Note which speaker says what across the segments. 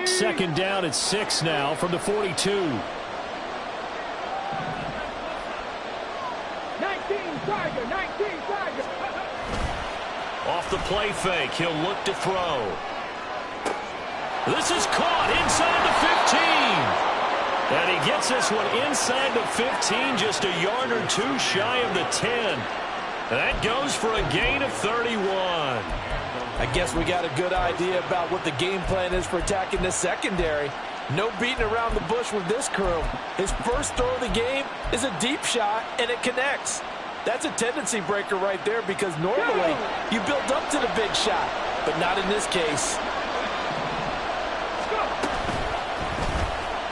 Speaker 1: Second down at 6 now from the 42.
Speaker 2: 19 Tiger.
Speaker 1: Off the play fake, he'll look to throw. This is caught inside the 15. And he gets this one inside the 15, just a yard or two shy of the 10. That goes for a gain of 31.
Speaker 3: I guess we got a good idea about what the game plan is for attacking this secondary. No beating around the bush with this crew. His first throw of the game is a deep shot, and it connects. That's a tendency breaker right there because normally you build up to the big shot, but not in this case.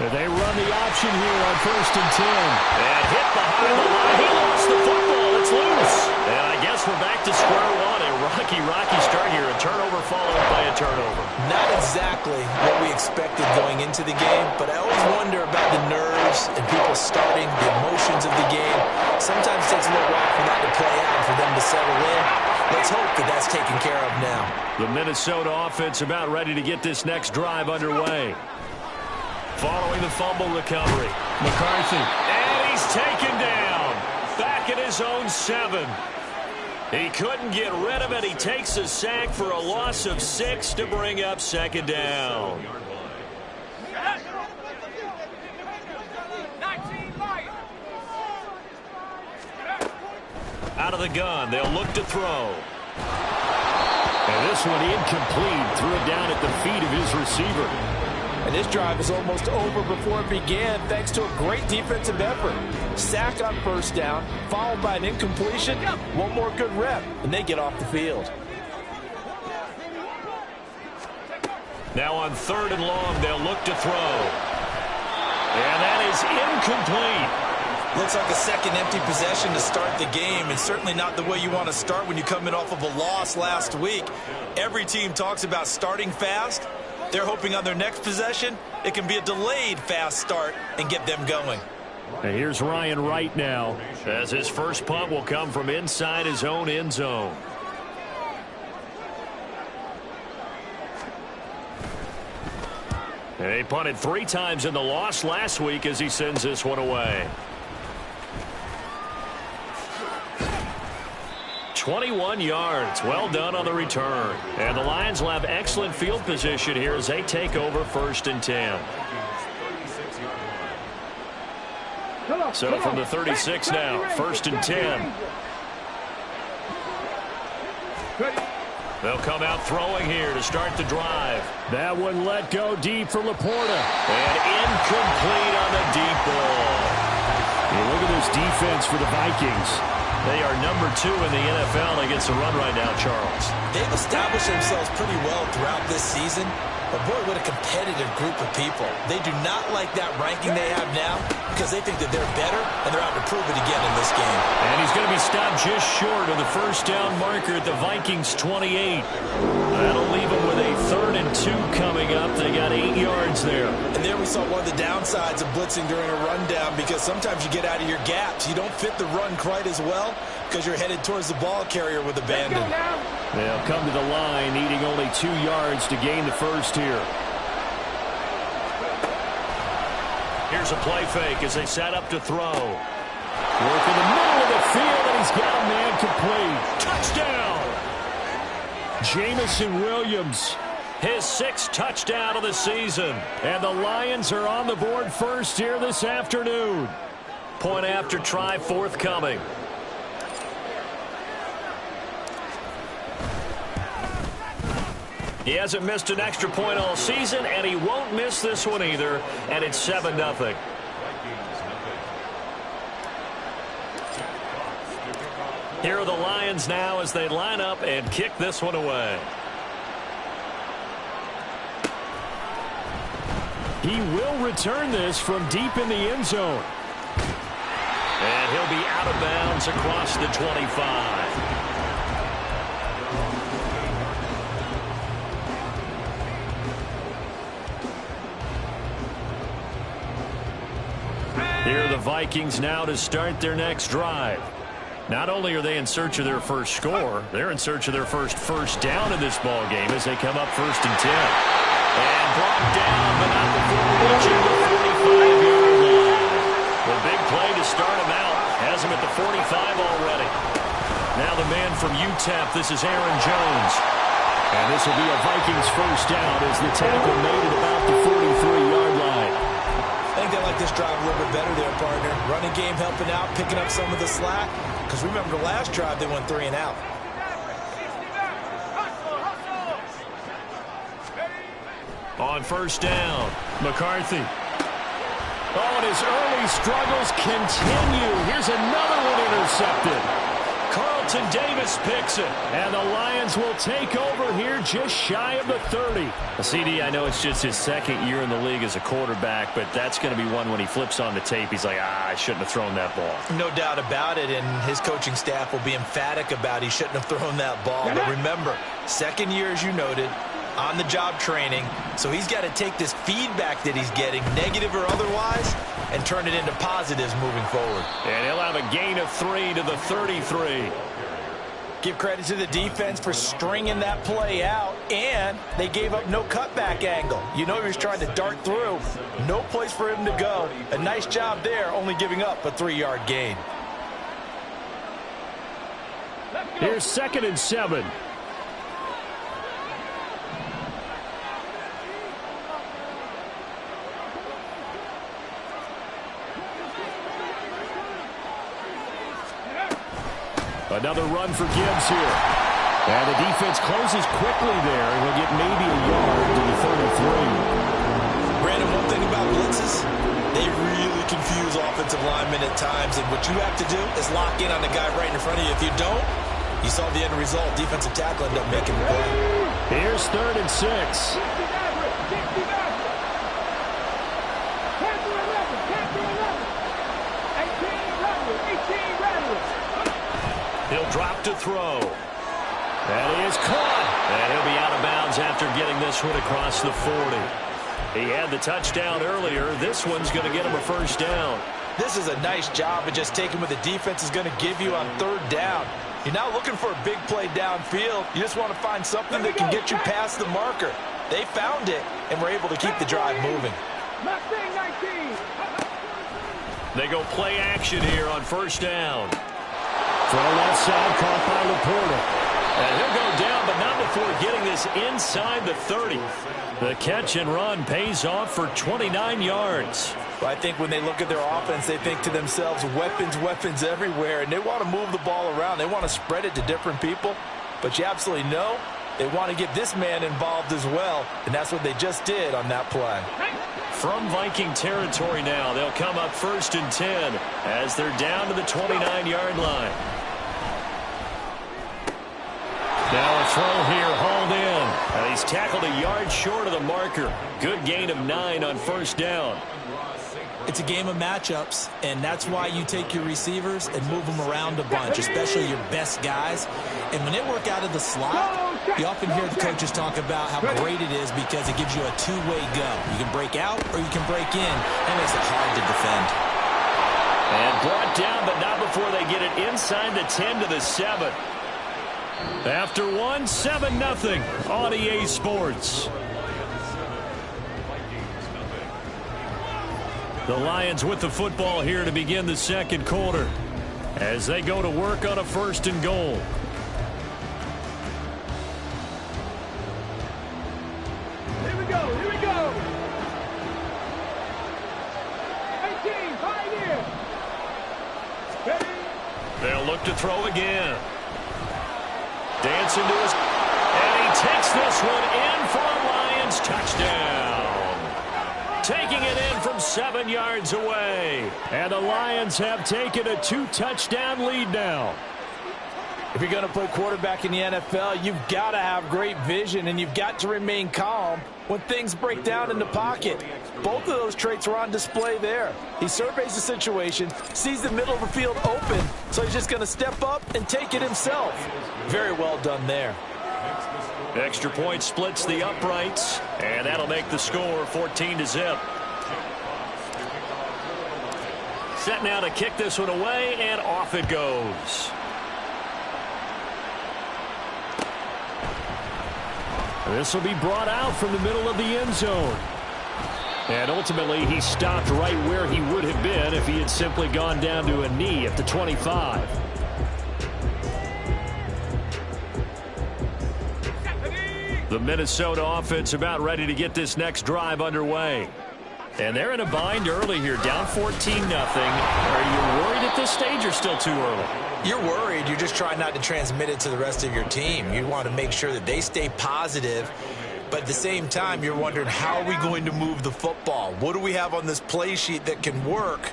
Speaker 1: They run the option here on 1st and 10. And hit behind the line. He lost the football. It's loose. And I guess we're back to square one. A rocky start here. A turnover followed by a turnover.
Speaker 3: Not exactly what we expected going into the game, but I always wonder about the nerves and people starting, the emotions of the game. Sometimes it takes a little while for that to play out, for them to settle in. Let's hope that that's taken care of now.
Speaker 1: The Minnesota offense about ready to get this next drive underway. Following the fumble recovery, McCarthy. And he's taken down. Back at his own 7. He couldn't get rid of it. He takes a sack for a loss of 6 to bring up second down. Out of the gun, they'll look to throw. And this one incomplete. Threw it down at the feet of his receiver.
Speaker 3: And this drive is almost over before it began thanks to a great defensive effort. Sack on first down, followed by an incompletion. One more good rep, and they get off the field.
Speaker 1: Now on 3rd and long, they'll look to throw. And that is incomplete.
Speaker 3: Looks like a second empty possession to start the game, and certainly not the way you want to start when you're coming off of a loss last week. Every team talks about starting fast. They're hoping on their next possession, it can be a delayed fast start and get them going.
Speaker 1: And here's Ryan Wright now, as his first punt will come from inside his own end zone. And he punted 3 times in the loss last week as he sends this one away. 21 yards. Well done on the return. And the Lions will have excellent field position here as they take over 1st and 10. So from the 36 now, 1st and 10. They'll come out throwing here to start the drive. That one let go deep for Laporta. And incomplete on the deep ball. Hey, look at this defense for the Vikings. They are number 2 in the NFL against the run right now, Charles.
Speaker 3: They've established themselves pretty well throughout this season. But boy, what a competitive group of people. They do not like that ranking they have now because they think that they're better, and they're out to prove it again in this game.
Speaker 1: And he's going to be stopped just short of the first down marker at the Vikings 28. That'll leave them with a 3rd and 2 coming up. They got 8 yards there.
Speaker 3: And there we saw one of the downsides of blitzing during a rundown because sometimes you get out of your gaps. You don't fit the run quite as well because you're headed towards the ball carrier with abandon.
Speaker 1: They'll come to the line, needing only 2 yards to gain the first here. Here's a play fake as they set up to throw. Work in the middle of the field, and he's got a man complete. Touchdown! Jamison Williams, his 6th touchdown of the season. And the Lions are on the board first here this afternoon. Point after try forthcoming. He hasn't missed an extra point all season, and he won't miss this one either, and it's 7-0. Here are the Lions now as they line up and kick this one away. He will return this from deep in the end zone. And he'll be out of bounds across the 25. Here are the Vikings now to start their next drive. Not only are they in search of their first score, they're in search of their first down in this ball game as they come up 1st and 10. And brought down, but not before reaching the 45-yard line. The big play to start him out. Has him at the 45 already. Now the man from UTEP, this is Aaron Jones. And this will be a Vikings first down as the tackle made at about the 43-yard line.
Speaker 3: I think they like this drive a little bit better there, partner. Running game helping out, picking up some of the slack. Because remember the last drive, they went 3 and out.
Speaker 1: On first down, McCarthy. Oh, and his early struggles continue. Here's another one intercepted. Carlton Davis picks it. And the Lions will take over here just shy of the 30. CD, I know it's just his second year in the league as a quarterback, but that's going to be one when he flips on the tape. He's like, I shouldn't have thrown that ball.
Speaker 3: No doubt about it, and his coaching staff will be emphatic about he shouldn't have thrown that ball. But remember, second year, as you noted, on-the-job training, so he's got to take this feedback that he's getting, negative or otherwise, and turn it into positives moving forward.
Speaker 1: And he'll have a gain of 3 to the 33.
Speaker 3: Give credit to the defense for stringing that play out, and they gave up no cutback angle. You know he was trying to dart through. No place for him to go. A nice job there, only giving up a 3-yard gain.
Speaker 1: Here's 2nd and 7. Another run for Gibbs here. And the defense closes quickly there. And he'll get maybe a yard to the 33.
Speaker 3: Brandon, one thing about blitzes, they really confuse offensive linemen at times. And what you have to do is lock in on the guy right in front of you. If you don't, you saw the end result. Defensive tackle ended up making the play.
Speaker 1: Here's 3rd and 6. He'll drop to throw. And he is caught. And he'll be out of bounds after getting this one across the 40. He had the touchdown earlier. This one's going to get him a first down.
Speaker 3: This is a nice job of just taking what the defense is going to give you on 3rd down. You're not looking for a big play downfield. You just want to find something that can get you past the marker. They found it and were able to keep the drive moving.
Speaker 1: They go play action here on first down. Throw left side, caught by Laporta. And he'll go down, but not before getting this inside the 30. The catch and run pays off for 29 yards.
Speaker 3: Well, I think when they look at their offense, they think to themselves, weapons, weapons everywhere, and they want to move the ball around. They want to spread it to different people, but you absolutely know they want to get this man involved as well, and that's what they just did on that play.
Speaker 1: From Viking territory now, they'll come up 1st and 10 as they're down to the 29-yard line. Now a throw here, hauled in. And he's tackled a yard short of the marker. Good gain of 9 on first down.
Speaker 4: It's a game of matchups, and that's why you take your receivers and move them around a bunch, especially your best guys. And when they work out of the slot, you often hear the coaches talk about how great it is because it gives you a two-way go. You can break out or you can break in. That makes it hard to defend.
Speaker 1: And brought down, but not before they get it inside the 10 to the 7. After 1, 7-0 on EA Sports. The Lions with the football here to begin the second quarter as they go to work on a 1st and goal.
Speaker 2: Here we go, here we go. 18, 5 here. Ready?
Speaker 1: They'll look to throw again. Dancing to his, and he takes this one in for a Lions touchdown. Taking it in from 7 yards away. And the Lions have taken a 2-touchdown lead now.
Speaker 3: If you're going to play quarterback in the NFL, you've got to have great vision, and you've got to remain calm when things break down in the pocket. Both of those traits are on display there. He surveys the situation, sees the middle of the field open, so he's just going to step up and take it himself. Very well done there.
Speaker 1: Extra point splits the uprights, and that'll make the score 14-0. Set now to kick this one away, and off it goes. This will be brought out from the middle of the end zone. And ultimately, he stopped right where he would have been if he had simply gone down to a knee at the 25. The Minnesota offense about ready to get this next drive underway. And they're in a bind early here, down 14-0. Are you worried at this stage or still too early?
Speaker 4: You're worried. You're just trying not to transmit it to the rest of your team. You want to make sure that they stay positive. But at the same time, you're wondering, how are we going to move the football? What do we have on this play sheet that can work?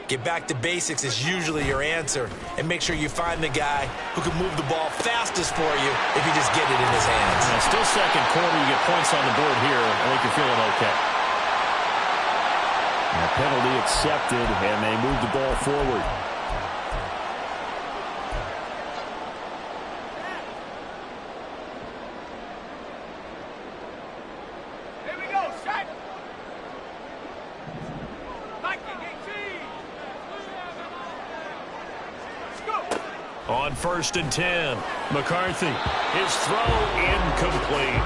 Speaker 4: Get back to basics is usually your answer. And make sure you find the guy who can move the ball fastest for you if you just get it in his hands.
Speaker 1: Now, still second quarter. You get points on the board here. I think you're feeling okay. A penalty accepted, and they move the ball forward.
Speaker 2: Here we go, shot.
Speaker 1: On 1st and 10, McCarthy. His throw incomplete.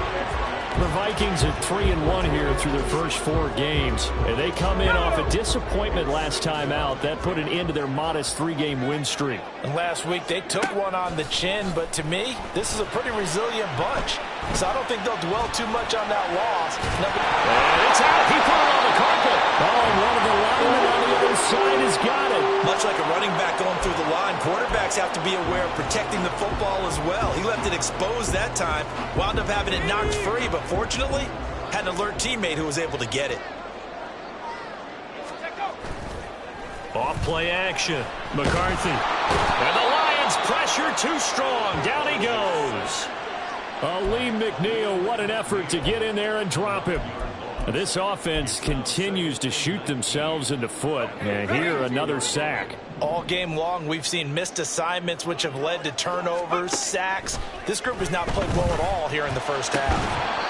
Speaker 1: The Vikings at 3-1 here through their first 4 games. And they come in off a disappointment last time out. That put an end to their modest 3-game win streak.
Speaker 3: And last week they took one on the chin, but to me, this is a pretty resilient bunch. So I don't think they'll dwell too much on that loss.
Speaker 1: And it's out. He put it on the carpet. Oh, and one of the linemen on the other side has got it.
Speaker 4: Much like a running back going through the line, quarterbacks have to be aware of protecting the football as well. He left it exposed that time, wound up having it knocked free, but fortunately, had an alert teammate who was able to get it.
Speaker 1: Off play action. McCarthy. And the Lions pressure too strong. Down he goes. Lee McNeil, what an effort to get in there and drop him. This offense continues to shoot themselves in the foot. And here, another sack.
Speaker 3: All game long, we've seen missed assignments, which have led to turnovers, sacks. This group has not played well at all here in the first half.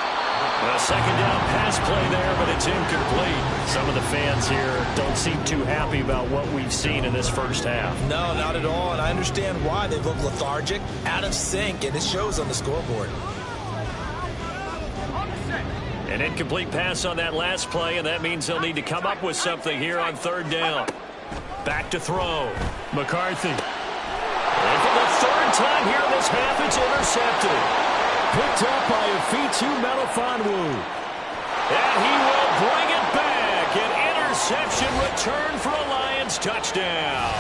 Speaker 1: A second down pass play there, but it's incomplete. Some of the fans here don't seem too happy about what we've seen in this first half.
Speaker 4: No, not at all, and I understand why. They've looked lethargic, out of sync, and it shows on the scoreboard.
Speaker 1: An incomplete pass on that last play, and that means they'll need to come up with something here on 3rd down. Back to throw. McCarthy. And for the 3rd time here in this half, it's intercepted. Picked up by Afitu Melifonwu. And he will bring it back. An interception return for a Lions touchdown.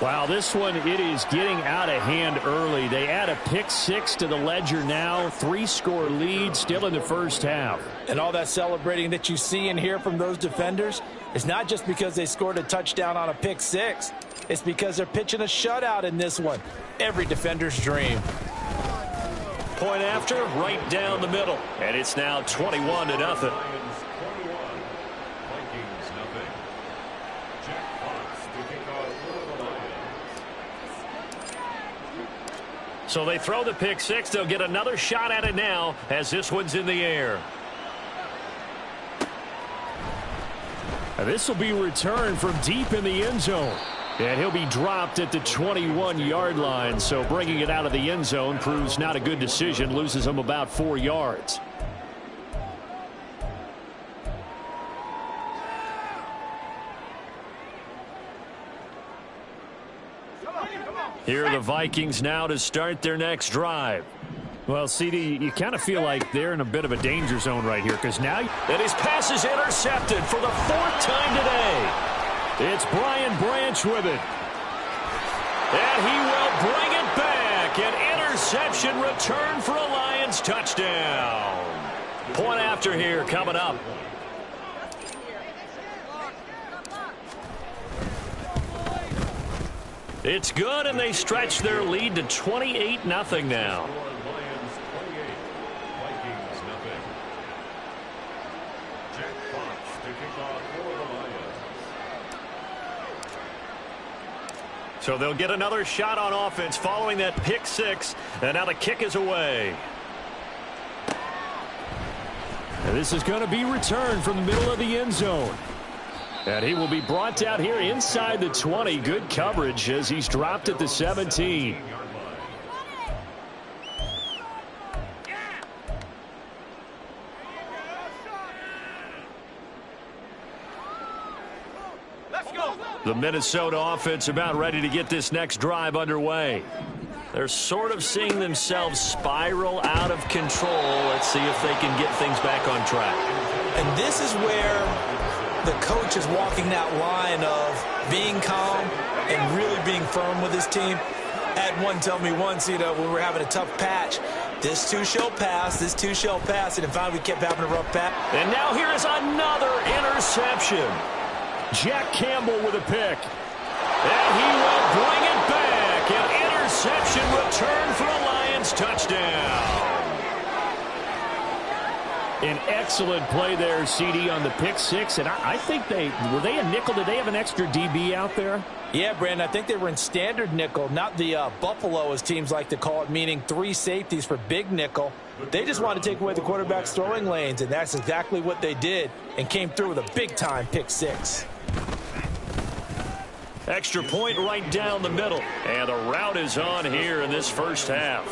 Speaker 1: Wow, this one, it is getting out of hand early. They add a pick 6 to the ledger now. 3-score lead still in the first half.
Speaker 3: And all that celebrating that you see and hear from those defenders is not just because they scored a touchdown on a pick 6. It's because they're pitching a shutout in this one. Every defender's dream.
Speaker 1: Point after, right down the middle. And it's now 21-0. So they throw the pick 6. They'll get another shot at it now as this one's in the air. And this will be returned from deep in the end zone. And he'll be dropped at the 21-yard line. So bringing it out of the end zone proves not a good decision. Loses him about 4 yards. Here are the Vikings now to start their next drive. Well, CD, you kind of feel like they're in a bit of a danger zone right here because now and his pass is intercepted for the 4th time today. It's Brian Branch with it. And he will bring it back. An interception return for a Lions touchdown. Point after here coming up. It's good, and they stretch their lead to 28-0 now. So they'll get another shot on offense following that pick 6, and now the kick is away. And this is going to be returned from the middle of the end zone. And he will be brought down here inside the 20. Good coverage as he's dropped at the 17. The Minnesota offense about ready to get this next drive underway. They're sort of seeing themselves spiral out of control. Let's see if they can get things back on track.
Speaker 4: And this is where the coach is walking that line of being calm and really being firm with his team. I had one tell me once, when we were having a tough patch, this too shall pass, this too shall pass, and finally we kept having a rough patch.
Speaker 1: And now here is another interception. Jack Campbell with a pick. And he will bring it back. An interception return for a Lions touchdown.
Speaker 5: An excellent play there, CD, on the pick six. And I think were they a nickel? Did they have an extra DB out there?
Speaker 3: Yeah, Brandon, I think they were in standard nickel, not the Buffalo, as teams like to call it, meaning 3 safeties for big nickel. They just wanted to take away the quarterback's throwing lanes, and that's exactly what they did and came through with a big-time pick six.
Speaker 1: Extra point right down the middle. And the route is on here in this first half.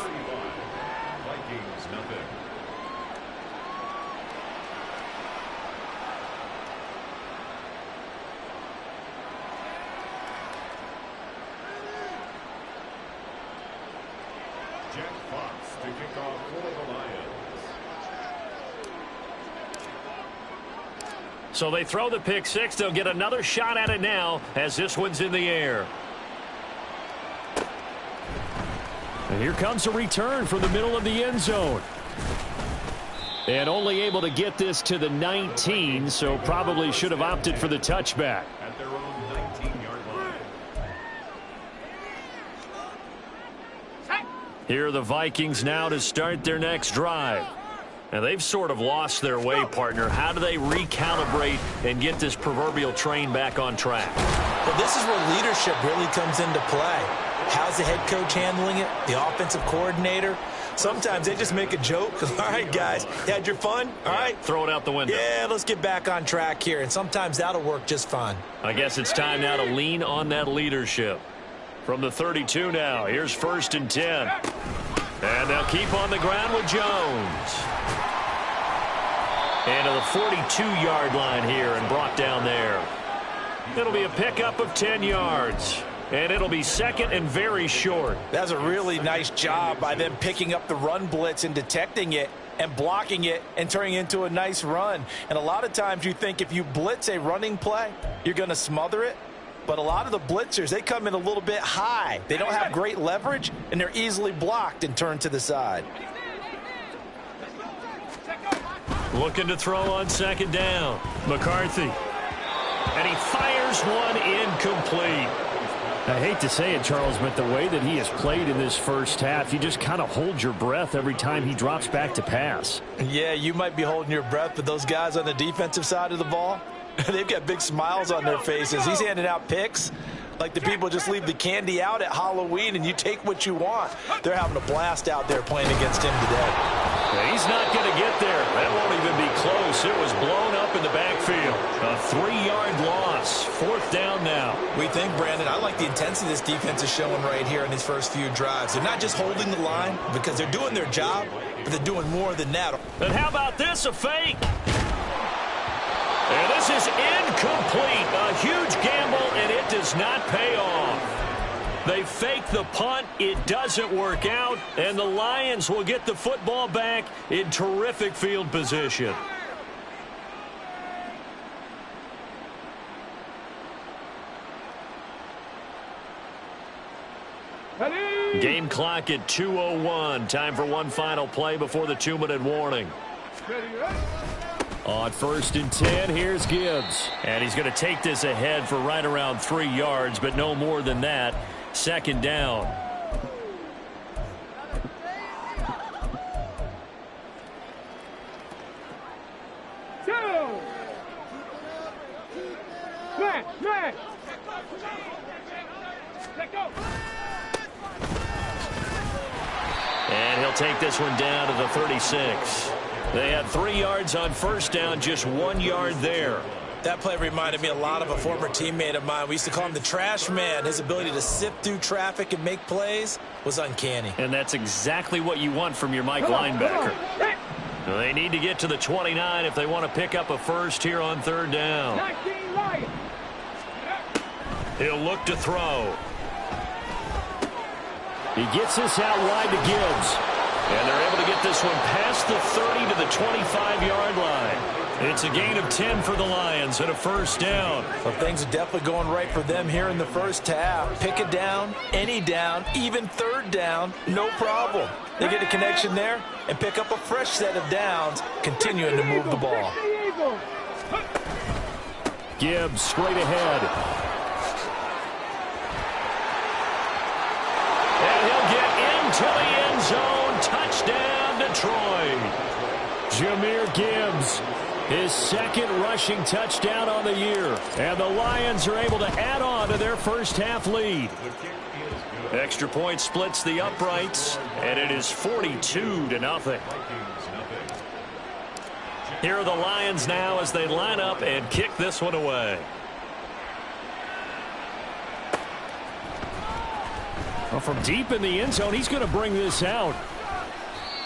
Speaker 1: So they throw the pick six. They'll get another shot at it now as this one's in the air. And here comes a return from the middle of the end zone. And only able to get this to the 19, so probably should have opted for the touchback.
Speaker 6: At their own 19-yard line.
Speaker 1: Here are the Vikings now to start their next drive. Now, they've sort of lost their way, partner. How do they recalibrate and get this proverbial train back on track?
Speaker 4: Well, this is where leadership really comes into play. How's the head coach handling it? The offensive coordinator? Sometimes they just make a joke. All right, guys, you had your fun? All right.
Speaker 1: Throw it out the window.
Speaker 4: Yeah, let's get back on track here. And sometimes that'll work just fine.
Speaker 1: I guess it's time now to lean on that leadership. From the 32 now, here's 1st and 10. And they'll keep on the ground with Jones. And to the 42-yard line here and brought down there. It'll be a pickup of 10 yards. And it'll be second and very short.
Speaker 3: That's a really nice job by them picking up the run blitz and detecting it and blocking it and turning it into a nice run. And a lot of times you think if you blitz a running play, you're going to smother it. But a lot of the blitzers, they come in a little bit high. They don't have great leverage, and they're easily blocked and turned to the side.
Speaker 1: Looking to throw on 2nd down. McCarthy. And he fires one incomplete.
Speaker 5: I hate to say it, Charles, but the way that he has played in this first half, you just kind of hold your breath every time he drops back to pass.
Speaker 3: Yeah, you might be holding your breath, but those guys on the defensive side of the ball, they've got big smiles on their faces. He's handing out picks like the people just leave the candy out at Halloween and you take what you want. They're having a blast out there playing against him today.
Speaker 1: Yeah, he's not going to get there. That won't even be close. It was blown up in the backfield. A 3-yard loss. 4th down now.
Speaker 4: We think, Brandon, I like the intensity this defense is showing right here in these first few drives. They're not just holding the line because they're doing their job, but they're doing more than that.
Speaker 1: And how about this, a fake? And this is incomplete. A huge gamble, and it does not pay off. They fake the punt. It doesn't work out, and the Lions will get the football back in terrific field position. Game clock at 2:01. Time for one final play before the 2-minute warning. On 1st and 10, here's Gibbs. And he's going to take this ahead for right around 3 yards, but no more than that. 2nd down. And he'll take this one down to the 36. They had 3 yards on 1st down, just 1 yard there.
Speaker 4: That play reminded me a lot of a former teammate of mine. We used to call him the trash man. His ability to sift through traffic and make plays was uncanny.
Speaker 1: And that's exactly what you want from your Mike linebacker. They need to get to the 29 if they want to pick up a first here on 3rd down. He'll look to throw.
Speaker 5: He gets this out wide to Gibbs.
Speaker 1: And they're able to get this one past the 30 to the 25-yard line. It's a gain of 10 for the Lions and a first down.
Speaker 3: Well, things are definitely going right for them here in the first half. Pick a down, any down, even third down, no problem. They get a connection there and pick up a fresh set of downs, continuing to move the ball.
Speaker 5: Gibbs straight ahead.
Speaker 1: And he'll get into the end zone. Touchdown, Detroit.
Speaker 5: Jahmyr Gibbs, his second rushing touchdown on the year. And the Lions are able to add on to their first half lead.
Speaker 1: Extra point splits the uprights, and it is 42-0. Here are the Lions now as they line up and kick this one away.
Speaker 5: Well, from deep in the end zone, he's going to bring this out.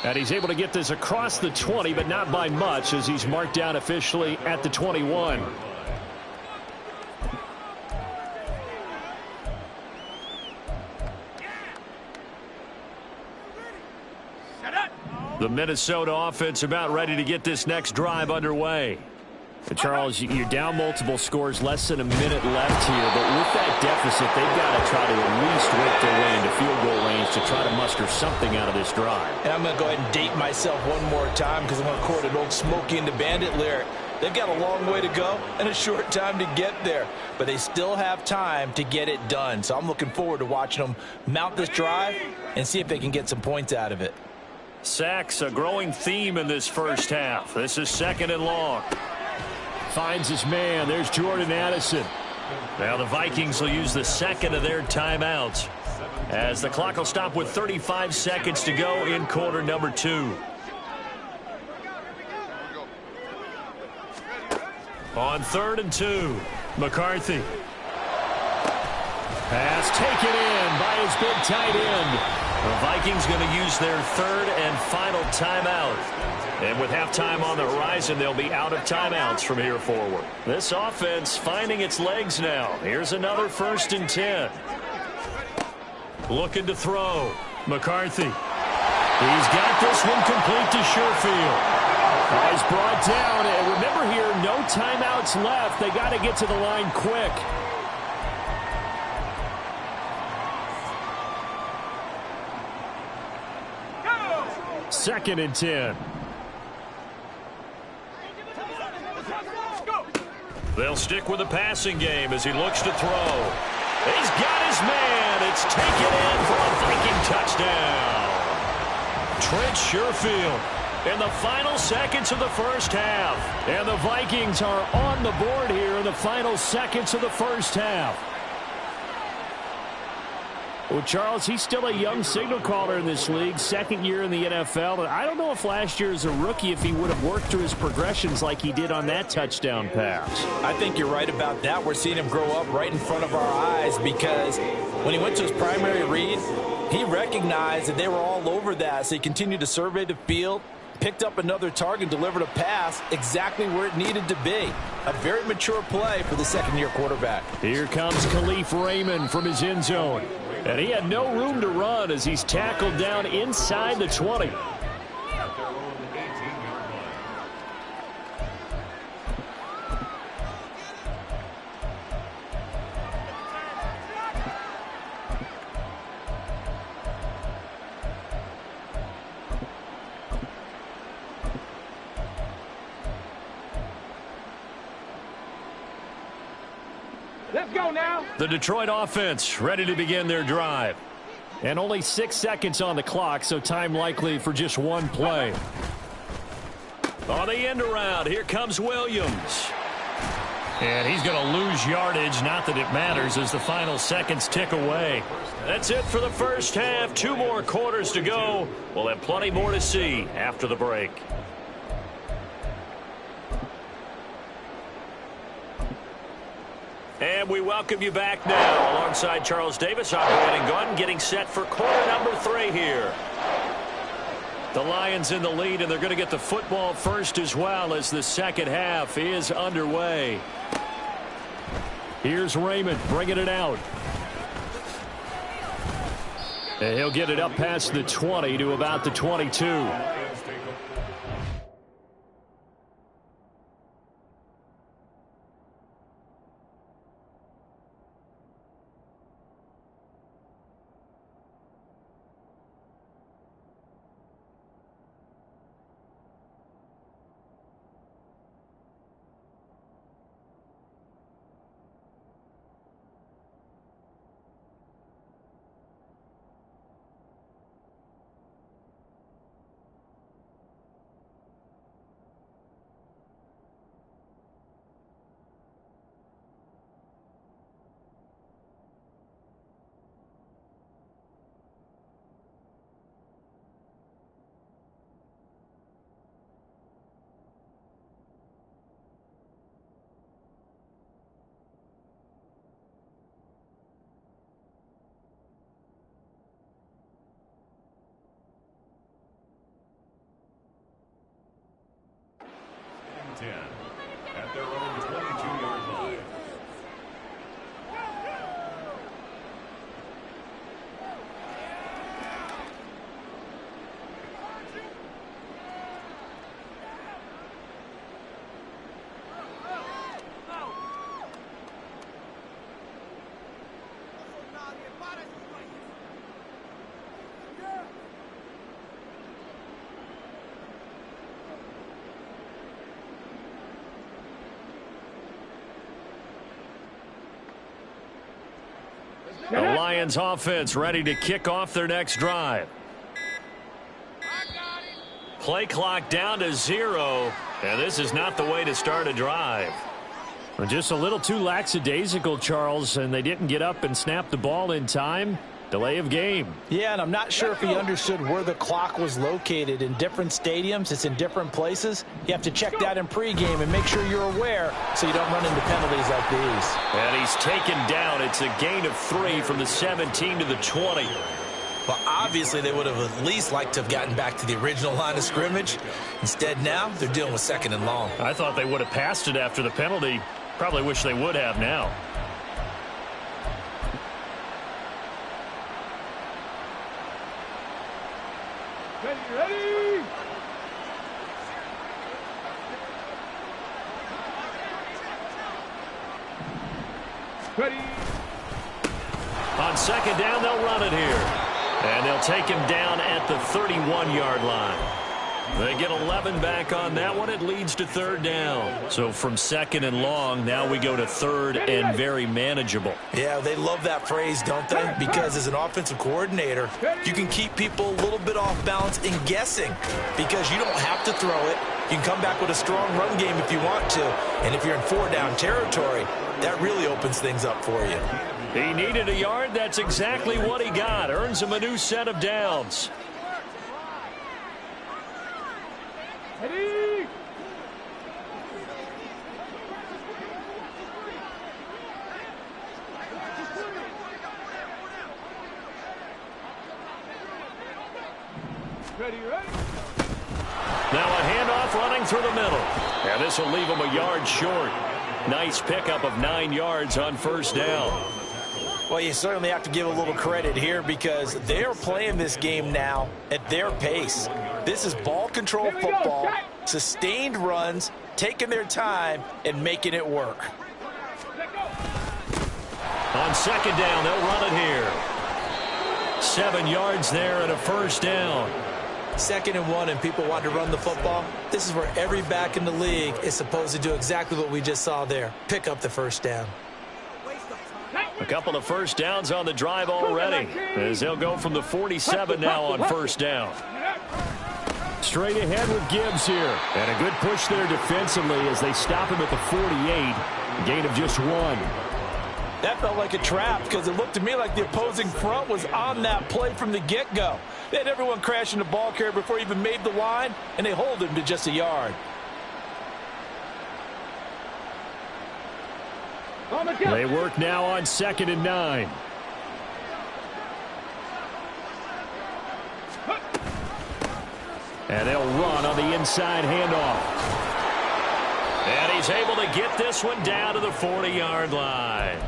Speaker 5: And he's able to get this across the 20, but not by much, as he's marked down officially at the 21.
Speaker 1: The Minnesota offense about ready to get this next drive underway.
Speaker 5: Charles, you're down multiple scores, less than a minute left here, but with that deficit, they've got to try to at least work their way into field goal range to try to muster something out of this drive.
Speaker 3: And I'm going to go ahead and date myself one more time because I'm going to quote an old Smokey and the Bandit lyric. They've got a long way to go and a short time to get there, but they still have time to get it done. So I'm looking forward to watching them mount this drive and see if they can get some points out of it.
Speaker 1: Sacks, a growing theme in this first half. This is 2nd and long.
Speaker 5: Finds his man. There's Jordan Addison.
Speaker 1: Now the Vikings will use the second of their timeouts as the clock will stop with 35 seconds to go in quarter number 2. On 3rd and 2, McCarthy.
Speaker 5: Pass taken in by his big tight end.
Speaker 1: The Vikings going to use their 3rd and final timeout. And with halftime on the horizon, they'll be out of timeouts from here forward. This offense finding its legs now. Here's another 1st and 10. Looking to throw. McCarthy. He's got this one complete to Sherfield.
Speaker 5: He's brought down. And remember here, no timeouts left. They got to get to the line quick. Second and 10.
Speaker 1: They'll stick with the passing game as he looks to throw. He's got his man. It's taken in for a Viking touchdown. Trent Sherfield in the final seconds of the first half.
Speaker 5: And the Vikings are on the board here in the final seconds of the first half. Well, Charles, he's still a young signal caller in this league, 2nd year in the NFL. And I don't know if last year as a rookie, if he would have worked through his progressions like he did on that touchdown pass.
Speaker 3: I think you're right about that. We're seeing him grow up right in front of our eyes because when he went to his primary read, he recognized that they were all over that. So he continued to survey the field, picked up another target, delivered a pass exactly where it needed to be. A very mature play for the 2nd-year quarterback.
Speaker 5: Here comes Khalif Raymond from his end zone. And he had no room to run as he's tackled down inside the 20.
Speaker 2: Let's go now.
Speaker 1: The Detroit offense ready to begin their drive.
Speaker 5: And only 6 seconds on the clock, so time likely for just one play.
Speaker 1: On the end around, here comes Williams. And he's going to lose yardage, not that it matters as the final seconds tick away. That's it for the first half. 2 more quarters to go. We'll have plenty more to see after the break. And we welcome you back now. Alongside Charles Davis, I'm Brandon Gunn, getting set for quarter number 3 here. The Lions in the lead, and they're going to get the football first as well as the second half is underway. Here's Raymond bringing it out. And he'll get it up past the 20 to about the 22.
Speaker 6: At their own 22-yard line.
Speaker 1: The Lions offense ready to kick off their next drive. Play clock down to 0, and this is not the way to start a drive. Just a little too lackadaisical, Charles, and they didn't get up and snap the ball in time. Delay of game.
Speaker 3: Yeah, and I'm not sure if he understood where the clock was located. In different stadiums, it's in different places. You have to check that in pregame and make sure you're aware so you don't run into penalties like these.
Speaker 1: And he's taken down. It's a gain of 3 from the 17 to the 20.
Speaker 4: Well, obviously, they would have at least liked to have gotten back to the original line of scrimmage. Instead, now they're dealing with 2nd and long.
Speaker 1: I thought they would have passed it after the penalty. Probably wish they would have now.
Speaker 2: Ready? Ready.
Speaker 1: On 2nd down, they'll run it here. And they'll take him down at the 31-yard line. They get 11 back on that one. It leads to 3rd down. So from 2nd and long, now we go to 3rd and very manageable.
Speaker 4: Yeah, they love that phrase, don't they? Because as an offensive coordinator, you can keep people a little bit off balance in guessing because you don't have to throw it. You can come back with a strong run game if you want to. And if you're in 4-down territory, that really opens things up for you.
Speaker 1: He needed a yard. That's exactly what he got. Earns him a new set of downs.
Speaker 2: Ready. Ready.
Speaker 1: Now a handoff running through the middle. And this will leave him a yard short. Nice pickup of 9 yards on 1st down.
Speaker 3: Well, you certainly have to give a little credit here because they're playing this game now at their pace. This is ball control football, sustained runs, taking their time, and making it work.
Speaker 1: On 2nd down, they'll run it here. 7 yards there and a 1st down.
Speaker 3: 2nd and 1 and people want to run the football. This is where every back in the league is supposed to do exactly what we just saw there. Pick up the 1st down.
Speaker 1: A couple of 1st downs on the drive already as they'll go from the 47 now on 1st down. Straight ahead with Gibbs here. And a good push there defensively as they stop him at the 48. Gain of just 1.
Speaker 3: That felt like a trap because it looked to me like the opposing front was on that play from the get-go. They had everyone crashing the ball carrier before he even made the line, and they hold him to just a yard.
Speaker 1: They work now on 2nd and 9. And they'll run on the inside handoff. And he's able to get this one down to the 40-yard line.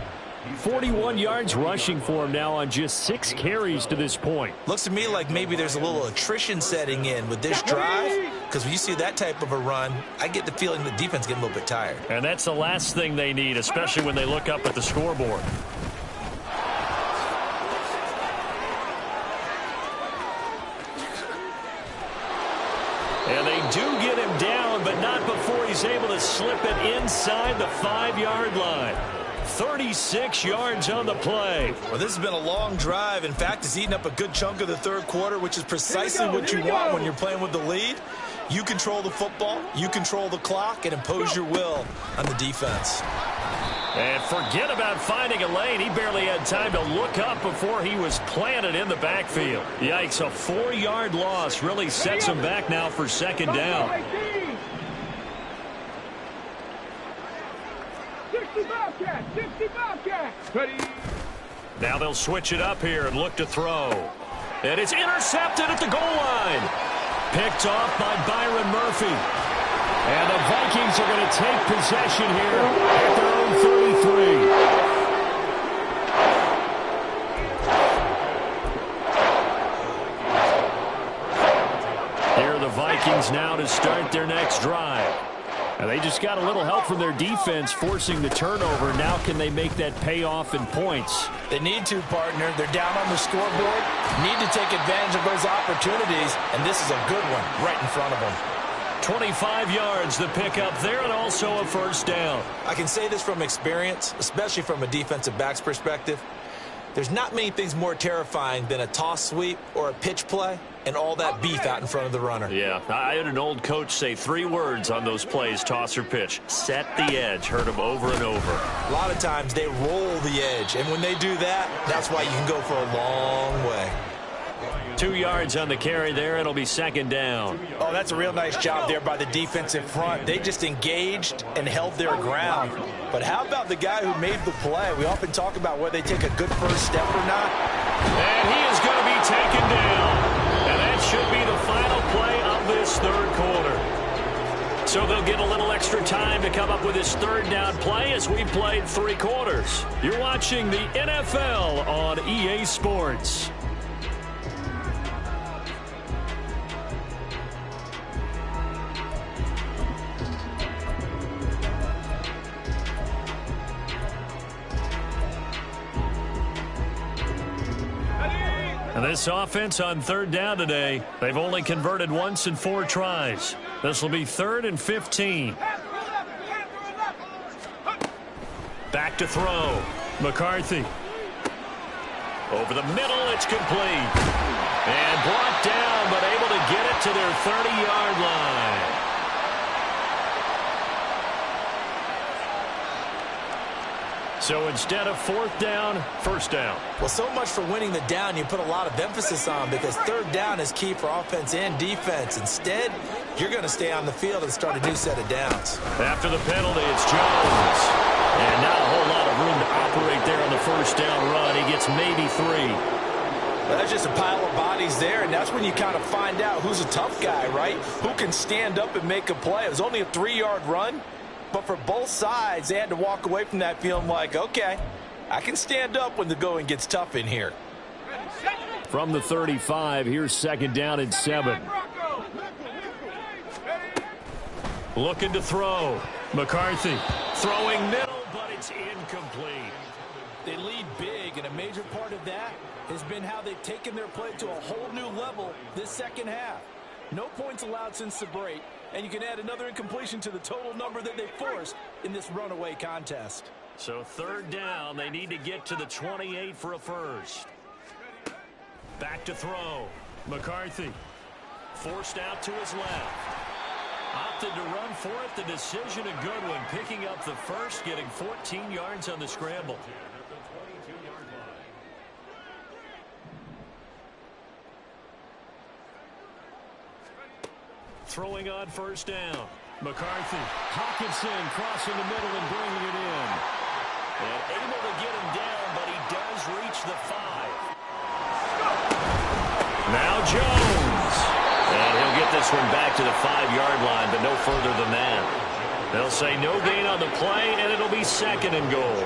Speaker 5: 41 yards rushing for him now on just 6 carries to this point.
Speaker 4: Looks to me like maybe there's a little attrition setting in with this drive, because when you see that type of a run, I get the feeling the defense getting a little bit tired.
Speaker 1: And that's the last thing they need, especially when they look up at the scoreboard. And they do get him down, but not before he's able to slip it inside the 5-yard line. 36 yards on the play.
Speaker 4: Well, this has been a long drive. In fact, it's eaten up a good chunk of the third quarter, which is precisely what you want when you're playing with the lead. You control the football, you control the clock, and impose your will on the defense.
Speaker 1: And forget about finding a lane. He barely had time to look up before he was planted in the backfield. Yikes, a 4-yard loss really sets him back now for second down. Now they'll switch it up here and look to throw. And it's intercepted at the goal line. Picked off by Byron Murphy. And the Vikings are going to take possession here at their own 33. Here are the Vikings now to start their next drive. And they just got a little help from their defense forcing the turnover. Now can they make that pay off in points?
Speaker 3: They need to, partner. They're down on the scoreboard. Need to take advantage of those opportunities, and this is a good one right in front of them.
Speaker 1: 25 yards the pickup there, and also a first down.
Speaker 4: I can say this from experience, especially from a defensive back's perspective. There's not many things more terrifying than a toss sweep or a pitch play and all that beef out in front of the runner.
Speaker 1: Yeah, I had an old coach say 3 words on those plays, toss or pitch. Set the edge. Heard him over and over.
Speaker 4: A lot of times they roll the edge, and when they do that, that's why you can go for a long way.
Speaker 1: 2 yards on the carry there. It'll be second down.
Speaker 3: Oh, that's a real nice job there by the defensive front. They just engaged and held their ground. But how about the guy who made the play? We often talk about whether they take a good first step or not.
Speaker 1: And he is going to be taken down. And that should be the final play of this third quarter. So they'll get a little extra time to come up with this third down play as we played 3 quarters. You're watching the NFL on EA Sports. And this offense on third down today, they've only converted once in 4 tries. This will be 3rd and 15. Back to throw. McCarthy. Over the middle, it's complete. And brought down, but able to get it to their 30-yard line. So instead of 4th down, first down.
Speaker 4: Well, so much for winning the down you put a lot of emphasis on, because third down is key for offense and defense. Instead, you're going to stay on the field and start a new set of downs.
Speaker 1: After the penalty, it's Jones. And not a whole lot of room to operate there on the first down run. He gets maybe 3.
Speaker 3: Well, that's just a pile of bodies there, and that's when you kind of find out who's a tough guy, right? Who can stand up and make a play. It was only a 3-yard run. But for both sides, they had to walk away from that feeling like, okay, I can stand up when the going gets tough in here.
Speaker 5: From the 35, here's second down and 7.
Speaker 1: Looking to throw. McCarthy throwing middle, but it's incomplete.
Speaker 3: They lead big, and a major part of that has been how they've taken their play to a whole new level this second half. No points allowed since the break, and you can add another incompletion to the total number that they forced in this runaway contest.
Speaker 1: So third down, they need to get to the 28 for a first. Back to throw. McCarthy forced out to his left. Opted to run for it. The decision a good one. Picking up the first, getting 14 yards on the scramble. Throwing on first down. McCarthy. Hawkinson crossing the middle and bringing it in. And able to get him down, but he does reach the 5. Now Jones. And he'll get this one back to the 5-yard line, but no further than that. They'll say no gain on the play, and it'll be 2nd and goal.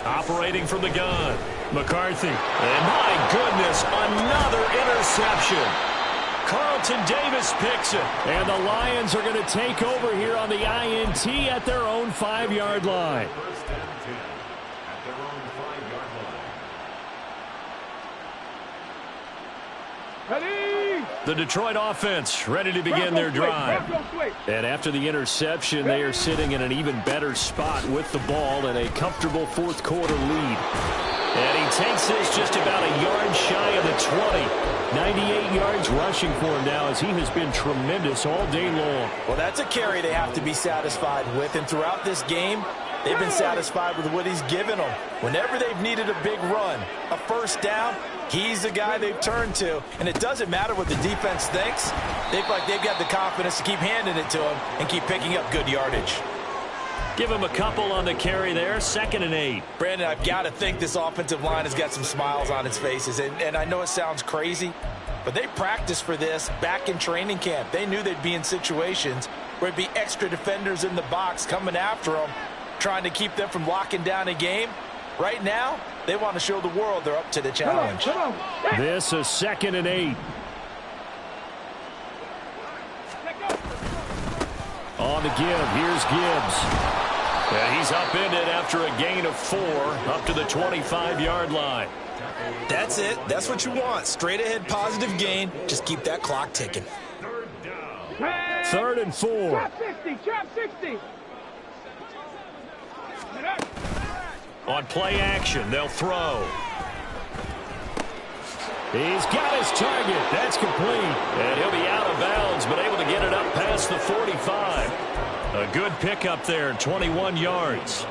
Speaker 1: Operating from the gun, McCarthy. And my goodness, another interception. Carlton Davis picks it. And the Lions are going to take over here on the INT at their own 5-yard line.
Speaker 6: First and 10 at their own 5-yard line.
Speaker 2: Ready?
Speaker 1: The Detroit offense ready to begin their drive. And after the interception, they are sitting in an even better spot with the ball and a comfortable 4th quarter lead. And he takes this just about a yard shy of the 20. 98 yards rushing for him now as he has been tremendous all day long.
Speaker 3: Well, that's a carry they have to be satisfied with. And throughout this game, they've been satisfied with what he's given them. Whenever they've needed a big run, a first down, he's the guy they've turned to. And it doesn't matter what the defense thinks. They feel like they've got the confidence to keep handing it to him and keep picking up good yardage.
Speaker 1: Give him a couple on the carry there, 2nd and 8.
Speaker 3: Brandon, I've got to think this offensive line has got some smiles on its faces. And I know it sounds crazy, but they practiced for this back in training camp. They knew they'd be in situations where it'd be extra defenders in the box coming after them, trying to keep them from locking down a game. Right now, they want to show the world they're up to the challenge.
Speaker 1: This is 2nd and 8. On the give, here's Gibbs. And he's upended after a gain of 4 up to the 25-yard line.
Speaker 4: That's it. That's what you want. Straight ahead positive gain. Just keep that clock ticking.
Speaker 1: 3rd and 4.
Speaker 2: Trap 60, trap 60.
Speaker 1: On play action, they'll throw. He's got his target. That's complete. And he'll be out of bounds, but able to get it up past the 45. A good pickup there, 21 yards.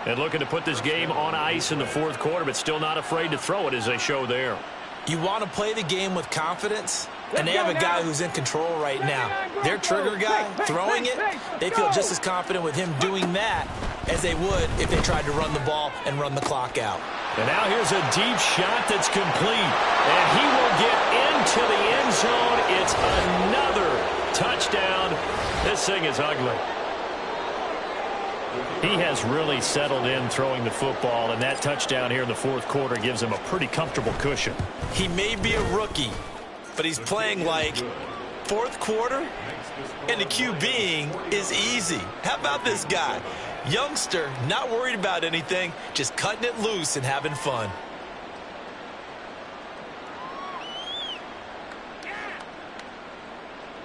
Speaker 1: And looking to put this game on ice in the 4th quarter, but still not afraid to throw it as they show there.
Speaker 4: You want to play the game with confidence, and they have a guy who's in control right now. Their trigger guy, throwing it, they feel just as confident with him doing that as they would if they tried to run the ball and run the clock out.
Speaker 1: And now here's a deep shot that's complete. And he will get into the end zone. It's another touchdown. This thing is ugly. He has really settled in throwing the football, and that touchdown here in the 4th quarter gives him a pretty comfortable cushion.
Speaker 4: He may be a rookie, but he's playing like 4th quarter, and the QBing is easy. How about this guy? Youngster, not worried about anything, just cutting it loose and having fun.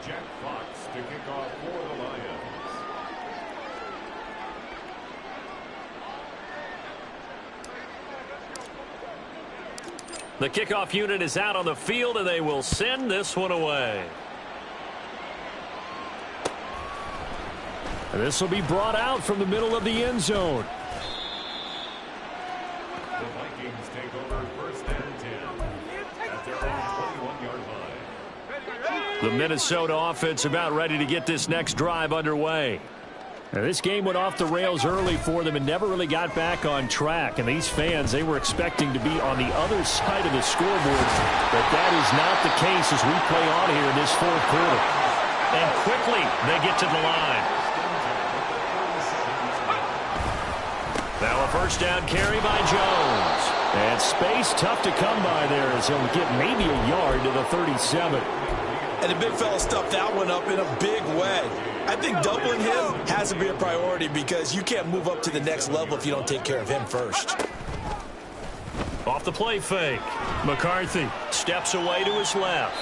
Speaker 6: Jack Fox to kick off for the Lions.
Speaker 1: The kickoff unit is out on the field, and they will send this one away. And this will be brought out from the middle of the end zone.
Speaker 6: The Vikings take over 1st and 10 at their own 21-yard line.
Speaker 1: The Minnesota offense about ready to get this next drive underway. Now, this game went off the rails early for them and never really got back on track. And these fans, they were expecting to be on the other side of the scoreboard. But that is not the case as we play on here in this 4th quarter. And quickly, they get to the line. Now a first down carry by Jones. And space tough to come by there as he'll get maybe a yard to the 37.
Speaker 4: And the big fella stuffed that one up in a big way. I think doubling him has to be a priority because you can't move up to the next level if you don't take care of him first.
Speaker 1: Off the play fake. McCarthy steps away to his left.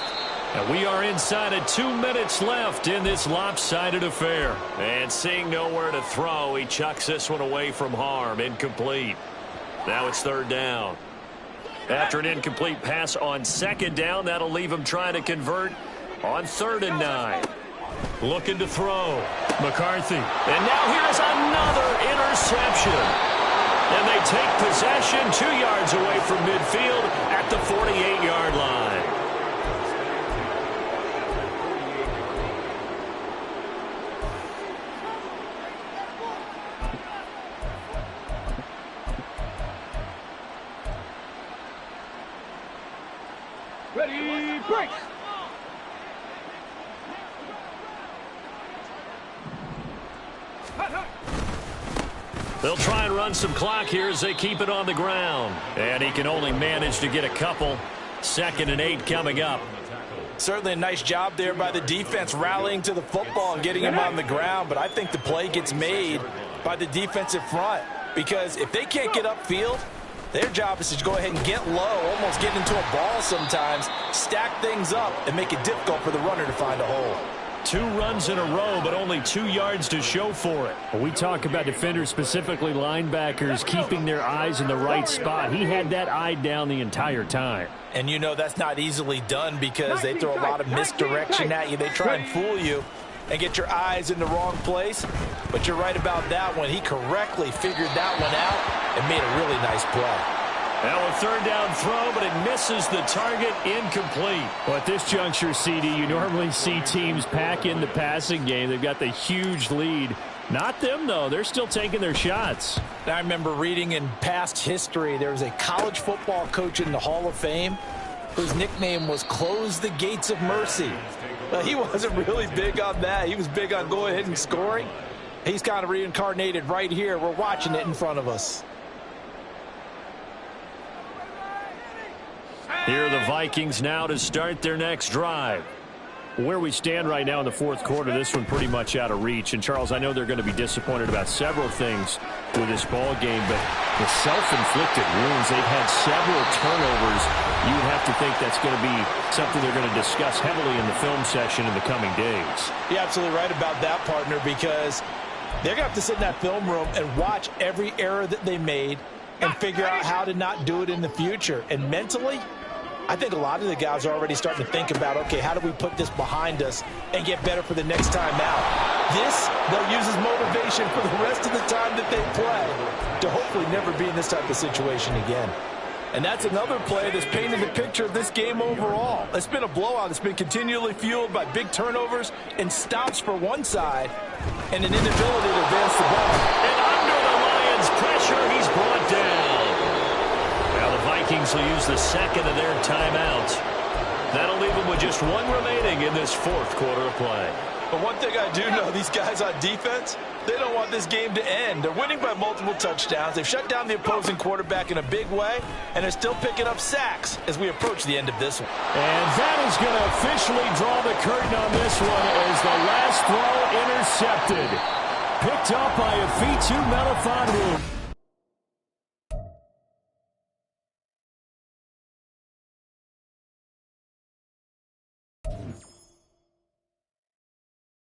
Speaker 1: And we are inside of 2 minutes left in this lopsided affair. And seeing nowhere to throw, he chucks this one away from harm. Incomplete. Now it's 3rd down. After an incomplete pass on 2nd down, that'll leave him trying to convert on 3rd and 9. Looking to throw. McCarthy. And now here's another interception. And they take possession 2 yards away from midfield at the 48-yard line.
Speaker 2: Ready, break.
Speaker 1: They'll try and run some clock here as they keep it on the ground. And he can only manage to get a couple. 2nd and 8 coming up.
Speaker 3: Certainly a nice job there by the defense rallying to the football and getting him on the ground. But I think the play gets made by the defensive front. Because if they can't get upfield, their job is to go ahead and get low, almost get into a ball sometimes, stack things up, and make it difficult for the runner to find a hole.
Speaker 1: 2 runs in a row, but only 2 yards to show for it.
Speaker 5: When we talk about defenders, specifically linebackers, keeping their eyes in the right spot. He had that eye down the entire time.
Speaker 3: And you know that's not easily done because they throw a lot of misdirection at you. They try and fool you and get your eyes in the wrong place. But you're right about that one. He correctly figured that one out and made a really nice play.
Speaker 1: Now a 3rd down throw, but it misses the target, incomplete.
Speaker 5: Well, at this juncture, CD, you normally see teams pack in the passing game. They've got the huge lead. Not them, though. They're still taking their shots.
Speaker 3: I remember reading in past history, there was a college football coach in the Hall of Fame whose nickname was Close the Gates of Mercy. Well, he wasn't really big on that. He was big on going ahead and scoring. He's kind of reincarnated right here. We're watching it in front of us.
Speaker 1: Here are the Vikings now to start their next drive.
Speaker 5: Where we stand right now in the 4th quarter, this one pretty much out of reach. And, Charles, I know they're going to be disappointed about several things with this ball game, but the self-inflicted wounds, they've had several turnovers. You would have to think that's going to be something they're going to discuss heavily in the film session in the coming days.
Speaker 3: You're absolutely right about that, partner, because they're going to have to sit in that film room and watch every error that they made and figure out how to not do it in the future. And mentally, I think a lot of the guys are already starting to think about, okay, how do we put this behind us and get better for the next time out? This, they'll use as motivation for the rest of the time that they play to hopefully never be in this type of situation again. And that's another play that's painted the picture of this game overall. It's been a blowout. It's been continually fueled by big turnovers and stops for one side and an inability to advance the ball.
Speaker 1: And under the Lions' pressure, he's brought down. The Vikings will use the 2nd of their timeouts. That'll leave them with just 1 remaining in this 4th quarter of play.
Speaker 3: But one thing I do know, these guys on defense, they don't want this game to end. They're winning by multiple touchdowns. They've shut down the opposing quarterback in a big way, and they're still picking up sacks as we approach the end of this one.
Speaker 1: And that is going to officially draw the curtain on this one as the last throw intercepted. Picked up by Afitu Melifonwu.